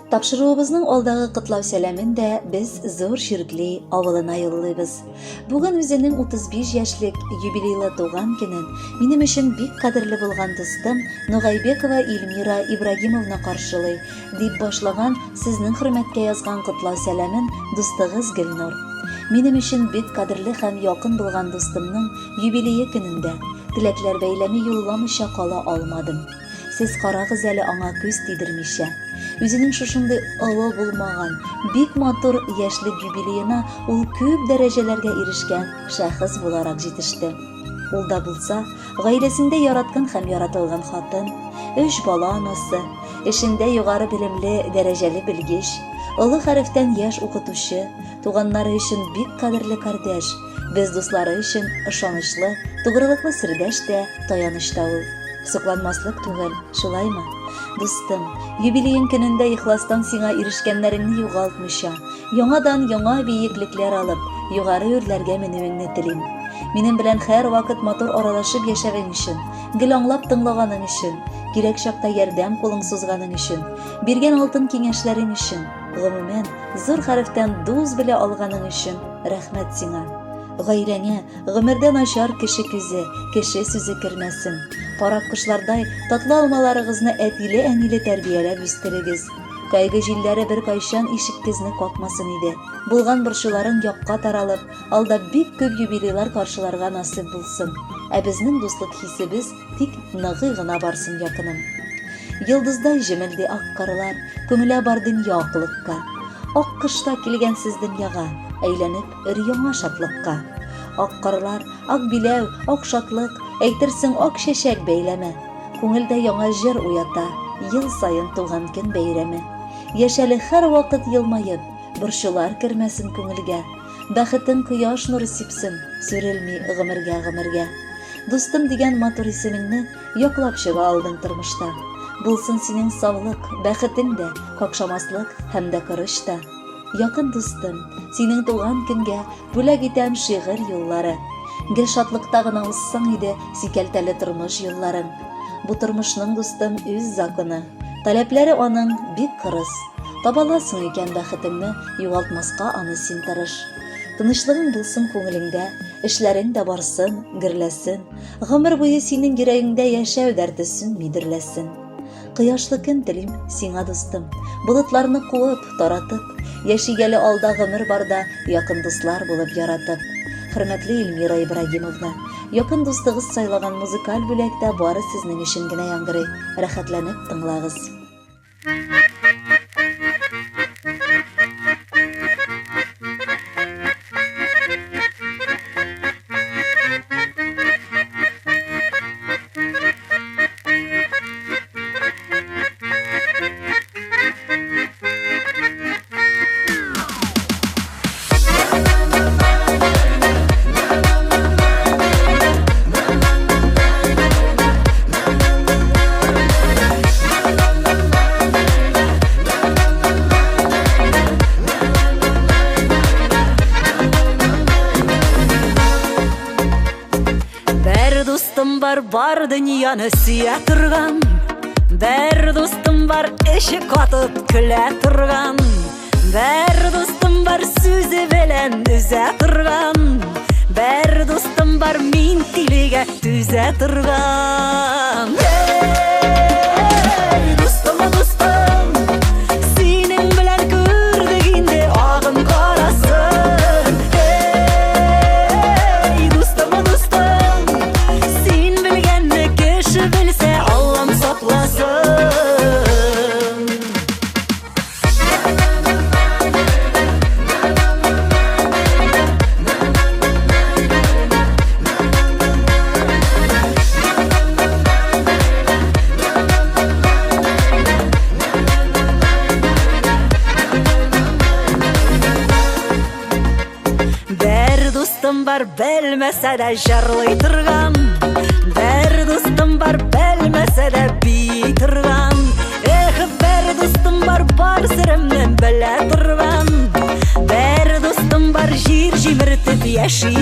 Тапшыруыбызның алдагы кытлау сәламен дә без зур ширкли авылына юллыйбыз. Бүген үзенең 35 яшьлек юбилейлы туган көнен минем өчен бик кадерле булган дустым Нугайбекова Илмира Ибрагимовна каршылый, дип башлаган сезнең хөрмәткә язган кытлау сәламен дустыгыз Гөлнур. Минем өчен бик кадерле һәм якын булган дустымның юбилее көнендә теләкләр бәйләме юлламыйча кала алмадым. Сез карагыз әле аңа күз тидермичә. Үзенең шушындый олы булмаган, бик матур яшьлек юбилеена ул күп дәрәҗәләргә ирешкән шәхес буларак җитеште. Ул да булса, гаиләсендә яраткан һәм яратылган хатын, 3 бала анасы, эшендә югары белемле, дәрәҗәле белгеч, олы хәрефтән яшь укытучы, туганнары өчен бик кадерле кардәш, без дуслары өчен ышанычлы, тугрылыклы сердәш тә, таяныч та ул. Сокланмаслык түгел, шулаймы? Дустым, юбилеең көнендә ихластан сиңа ирешкәннәреңне югалтмыйча, яңадан яңа биеклекләр алып, югары үрләргә менүеңне телим. Минем белән һәр вакыт матур аралашып яшәвең өчен, гел аңлап тыңлаганың өчен, кирәк чакта ярдәм кулың сузганың өчен, биргән алтын киңәшләрең өчен, гомумән, зур хәрефтән дус белә алганың өчен рәхмәт сиңа. Гаиләңә гомердә начар кеше күзе, кеше сүзе кермәсен. Парак кышлардай татлы алмаларыгызны әтиле-әниле тәрбияләп үстерегез. Кайгы җилләре бер кайчан ишеккезне какмасын иде. Булган борчуларың якка таралып, алда бик күп юбилейлар каршыларга насыйп булсын. Ә безнең дуслык хисебез тик ныгый гына барсын якыным. Йылдыздай җемелде ак карлар, күмелә бар дөнья аклыкка. Ак кышта килгәнсез дөньяга, әйләнеп өр-яңа шатлыкка. Ак карлар, ак биләү, ак шатлык, әйтерсең ак чәчәк бәйләме. Күңелдә яңа җыр уята, ел сайын туган көн бәйрәме. Яшәле һәр вакыт елмаеп, борчулар кермәсен күңелгә. Бәхетең кояш нуры сипсен, сүрелми гомергә. Дустым дигән матур исемеңне яклап чыга алдың тормышта. Булсын синең саулык, бәхетең дә, какшамаслык һәм дә кырыш та. Якын дустым, синең туган көнгә бүләк итәм шигырь юллары. Гел шатлыкта гына уссаң иде сикәлтәле тормыш юлларың. Бу тормышның дустым үз законы. Таләпләре аның бик кырыс. Табаласың икән бәхетеңне, югалтмаска аны син тырыш. Тынычлыгың булсын күңелеңдә, эшләрең дә барсын, гөрләсен. Гомер буе синең йөрәгеңдә яшәү дәрте сүнмидерләсен. Кояшлы көн телим сиңа дустым, болытларны куып, таратып, яшигәле алда гомер барда якын дуслар булып яратып. Хөрмәтле Илмира Ибрагимовна, якын дустыгыз сайлаган музыкаль бүләктә бары сезнең өчен генә яңгырый. Рәхәтләнеп тыңлагыз. Бар дөньяны сөя торган, бер дустым бар эше катып көлә торган, бер дустым бар сүзе белән үзә торган, бер дустым бар мин тилегә түзә торган. Дустым, дустым, синең белән күрдек инде агым карасын. Дустым, дустым, bilsə Allah'ım saklasın. Бер дустым бар белмәсә дә җырлый торган, бер дустым бар белмәсә дә бии торган. Бер дустым бар серемне белә торган, бер дустым бар җир җимертеп яши